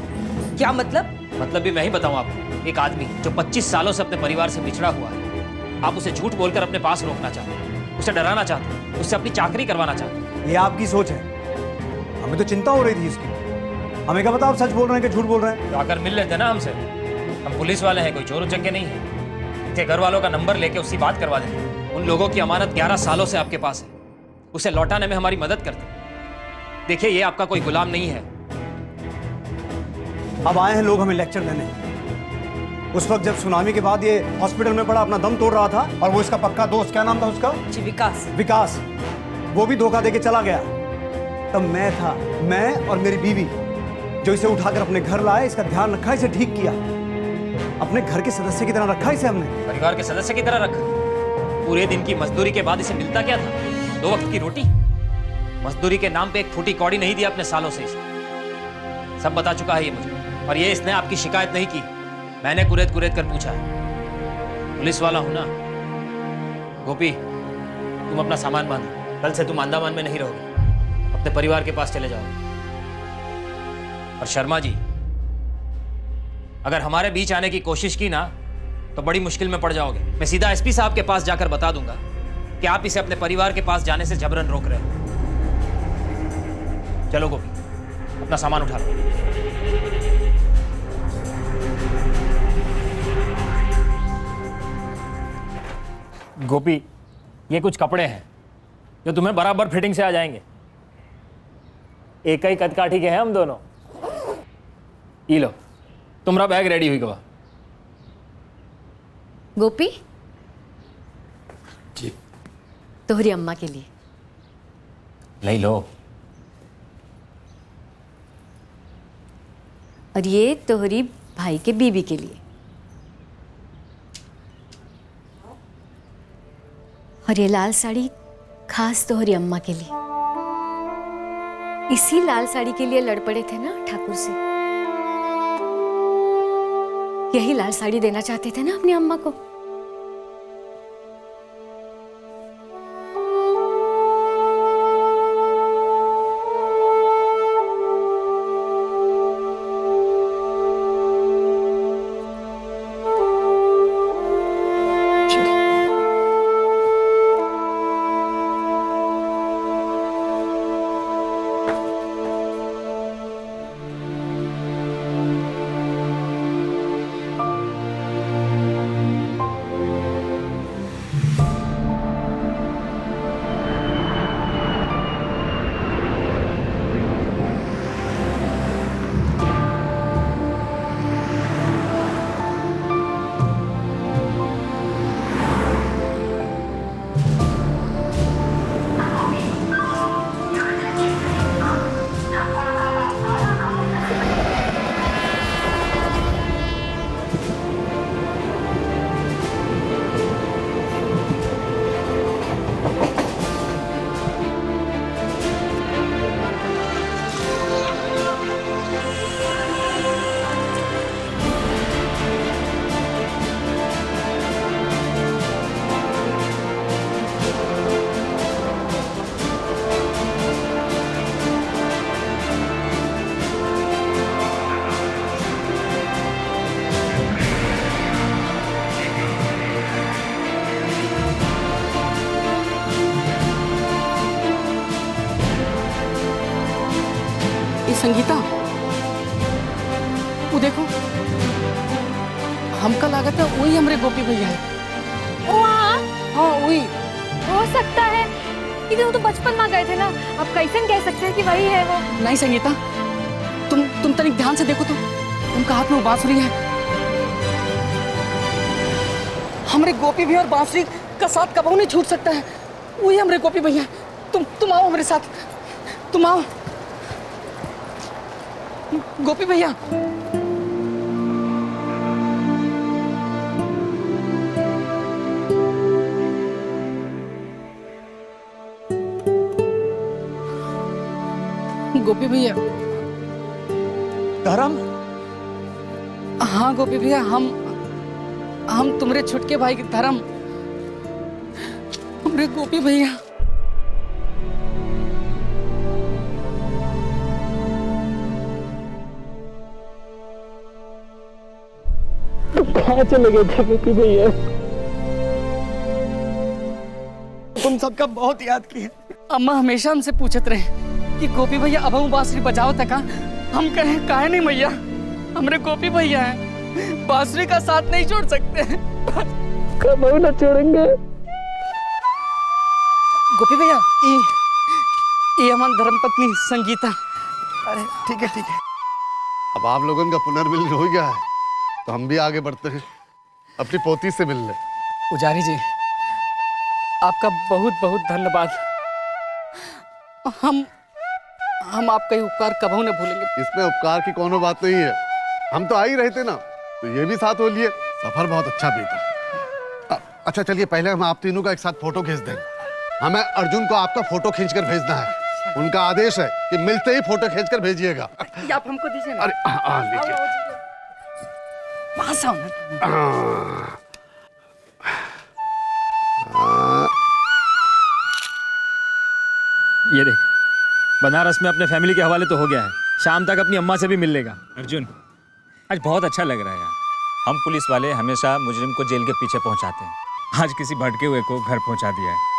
Speaker 7: क्या मतलब?
Speaker 1: मतलब भी मैं ही बताऊं आपको। एक आदमी जो 25 सालों से अपने परिवार से बिछड़ा हुआ है, आप उसे झूठ बोलकर अपने पास रोकना चाहते हैं, उसे डराना चाहते हैं, उससे अपनी चाकरी करवाना चाहते हैं।
Speaker 8: ये आपकी सोच है, हमें तो चिंता हो रही थी इसकी। हमें क्या पता आप सच बोल रहे हैं कि झूठ बोल रहे हैं।
Speaker 1: तो आकर मिल लेते ना हमसे, हम पुलिस वाले हैं, कोई चोर उचक्के नहीं है। इनके घर वालों का नंबर लेके उसकी बात करवा देते। उन लोगों की अमानत 11 सालों से आपके पास है, उसे लौटाने में हमारी मदद करते। देखिए, ये आपका कोई गुलाम नहीं है।
Speaker 8: अब आए हैं लोग हमें लेक्चर देने। उस वक्त जब सुनामी के बाद ये हॉस्पिटल में पड़ा, अपना दम तोड़ रहा था, और वो इसका पक्का दोस्त, क्या नाम था उसका?
Speaker 7: जी, विकास।
Speaker 8: विकास, वो भी धोखा देके चला गया। तब मैं था, मैं और मेरी बीवी, जो इसे उठाकर अपने घर लाए, इसका ध्यान रखा, इसे ठीक किया, अपने घर के सदस्य की तरह रखा इसे हमने।
Speaker 1: परिवार के सदस्य की तरह रखा। पूरे दिन की मजदूरी के बाद इसे मिलता क्या था? 2 वक्त की रोटी। मजदूरी के नाम पे एक फूटी कौड़ी नहीं दी अपने सालों से इसे। सब बता चुका है ये मुझे, और ये इसने आपकी शिकायत नहीं की, मैंने कुरेद कुरेद कर पूछा है। पुलिस वाला हूं ना। गोपी, तुम अपना सामान बांधो, कल से तुम अंडमान में नहीं रहोगे, अपने परिवार के पास चले जाओ। और शर्मा जी, अगर हमारे बीच आने की कोशिश की ना तो बड़ी मुश्किल में पड़ जाओगे। मैं सीधा एसपी साहब के पास जाकर बता दूंगा कि आप इसे अपने परिवार के पास जाने से जबरन रोक रहे हो। चलो गोपी, अपना सामान उठा लो। गोपी, ये कुछ कपड़े हैं जो तुम्हें बराबर फिटिंग से आ जाएंगे। एक ही कदकाठी के हैं हम दोनों। ये लो, तुम्हारा बैग रेडी हुई गवा।
Speaker 3: गोपी,
Speaker 10: जी,
Speaker 3: तोहरी अम्मा के लिए।
Speaker 1: नहीं लो।
Speaker 3: और ये तोहरी भाई के बीबी के लिए। और ये लाल साड़ी खास तोहरी अम्मा के लिए। इसी लाल साड़ी के लिए लड़ पड़े थे ना ठाकुर से। यही लाल साड़ी देना चाहते थे ना अपनी अम्मा को।
Speaker 13: संगीता, वो देखो, हमका लागत है वही हमरे गोपी भैया है।
Speaker 11: हाँ
Speaker 13: वही
Speaker 11: हो सकता है, लेकिन वो तो बचपन में गए थे ना, अब कैसे कह सकते हैं कि वही है वो।
Speaker 13: नहीं संगीता, तुम तनिक ध्यान से देखो तो उनका हाथ में वो बांसुरी है। हमरे गोपी भैया और बांसुरी का साथ कबहू नहीं छूट सकता है। वही हमरे गोपी भैया। तुम आओ हमारे साथ, तुम आओ गोपी भैया। गोपी भैया।
Speaker 2: धर्म?
Speaker 13: हाँ गोपी भैया, हम तुम्हारे छुटके भाई के धर्म, हमरे गोपी भैया।
Speaker 2: कहाँ चले गए थे गोपी भैया? तुम सबका बहुत याद किया।
Speaker 13: अम्मा हमेशा हमसे पूछत रहे कि गोपी भैया अब हम बांसुरी बजाओ तक। हम कहे काहे नहीं भैया, हमरे गोपी भैया हैं, बांसुरी का साथ नहीं छोड़ सकते।
Speaker 2: कबहू न छोड़ेंगे।
Speaker 13: गोपी भैया, ये हमारी धर्मपत्नी संगीता।
Speaker 2: अरे ठीक है ठीक है।
Speaker 5: अब आप लोगों का पुनर्मिलन हो गया है, तो हम भी आगे बढ़ते हैं अपनी पोती से मिलने।
Speaker 13: पुजारी जी, आपका बहुत बहुत धन्यवाद। हम आपका ये उपकार कबहू न भूलेंगे।
Speaker 5: इसमें उपकार की कोनो बात नहीं है, हम तो आ ही रहे थे ना, तो ये भी साथ हो लिए। सफर बहुत अच्छा बीता। अच्छा चलिए, पहले हम आप तीनों का एक साथ फोटो खींच दें। हमें अर्जुन को आपका फोटो खींचकर भेजना है। उनका आदेश है कि मिलते ही फोटो खींचकर भेजिएगा।
Speaker 13: ये आप हमको दीजिए ना।
Speaker 5: अरे लीजिए।
Speaker 13: वहां से आओ ना।
Speaker 1: ये देख, बनारस में अपने फैमिली के हवाले तो हो गया है, शाम तक अपनी अम्मा से भी मिल लेगा।
Speaker 6: अर्जुन, आज बहुत अच्छा लग रहा है यार। हम पुलिस वाले हमेशा मुजरिम को जेल के पीछे पहुंचाते हैं, आज किसी भटके हुए को घर पहुंचा दिया है।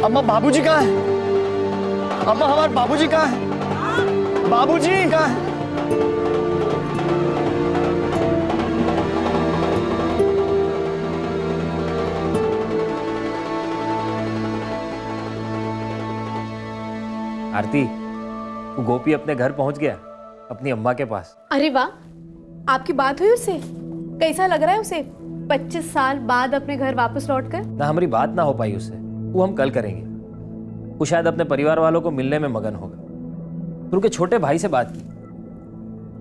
Speaker 2: अम्मा बाबूजी कहाँ है? अम्मा हमारे बाबूजी कहाँ है? बाबूजी कहाँ है?
Speaker 1: आरती, वो गोपी अपने घर पहुंच गया, अपनी अम्मा के पास।
Speaker 4: अरे वाह, आपकी बात हुई उससे? कैसा लग रहा है उसे 25 साल बाद अपने घर वापस लौटकर?
Speaker 1: ना हमारी बात ना हो पाई उससे, वो हम कल करेंगे। वो शायद अपने परिवार वालों को मिलने में मगन होगा। फिर उनके छोटे भाई से बात की,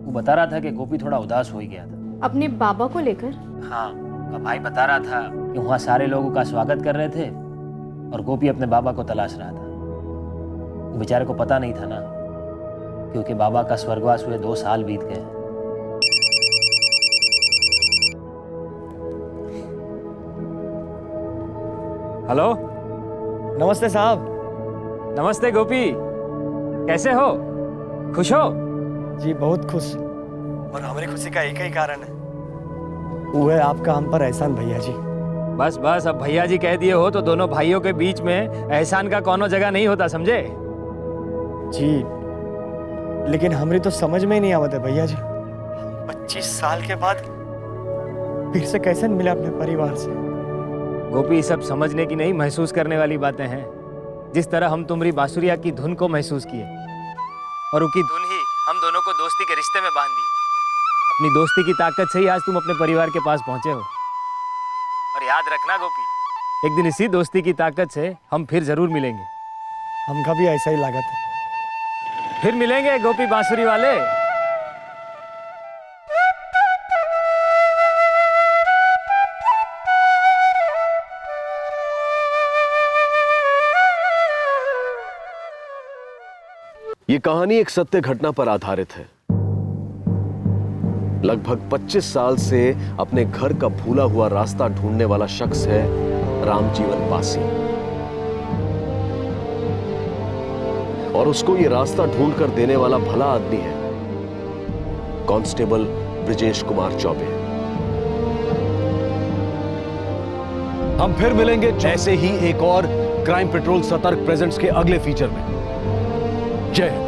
Speaker 1: वो बता रहा था कि गोपी थोड़ा उदास हो ही गया था।
Speaker 4: अपने बाबा को लेकर?
Speaker 1: हाँ, उसका भाई बता रहा था कि वहाँ सारे लोगों का स्वागत कर रहे थे और गोपी अपने बाबा को तलाश रहा था। वो बेचारे को पता नहीं था ना, क्योंकि बाबा का स्वर्गवास हुए 2 साल बीत गए। हेलो,
Speaker 2: नमस्ते साहब।
Speaker 1: नमस्ते गोपी, कैसे हो? खुश हो?
Speaker 2: जी बहुत खुश, और हमारी खुशी का एक ही कारण है, वो है आपका हम पर एहसान भैया जी।
Speaker 1: बस बस, अब भैया जी कह दिए हो तो दोनों भाइयों के बीच में एहसान का कोनो जगह नहीं होता, समझे?
Speaker 2: जी, लेकिन हमारी तो समझ में ही नहीं आवत है भैया जी, 25 साल के बाद फिर से कैसे मिले अपने परिवार से।
Speaker 1: गोपी, सब समझने की नहीं, महसूस करने वाली बातें हैं। जिस तरह हम तुम्हारी बांसुरिया की धुन को महसूस किए और उनकी धुन ही हम दोनों को दोस्ती के रिश्ते में बांध दिए। अपनी दोस्ती की ताकत से ही आज तुम अपने परिवार के पास पहुंचे हो। और याद रखना गोपी, एक दिन इसी दोस्ती की ताकत से हम फिर जरूर मिलेंगे।
Speaker 2: हमका भी ऐसा ही लागत है।
Speaker 1: फिर मिलेंगे गोपी बांसुरी वाले।
Speaker 14: ये कहानी एक सत्य घटना पर आधारित है। लगभग 25 साल से अपने घर का भूला हुआ रास्ता ढूंढने वाला शख्स है रामजीवन पासी, और उसको ये रास्ता ढूंढकर देने वाला भला आदमी है कांस्टेबल ब्रिजेश कुमार चौबे। हम फिर मिलेंगे जैसे ही एक और क्राइम पेट्रोल सतर्क प्रेजेंट्स के अगले फीचर में। जय हिंद।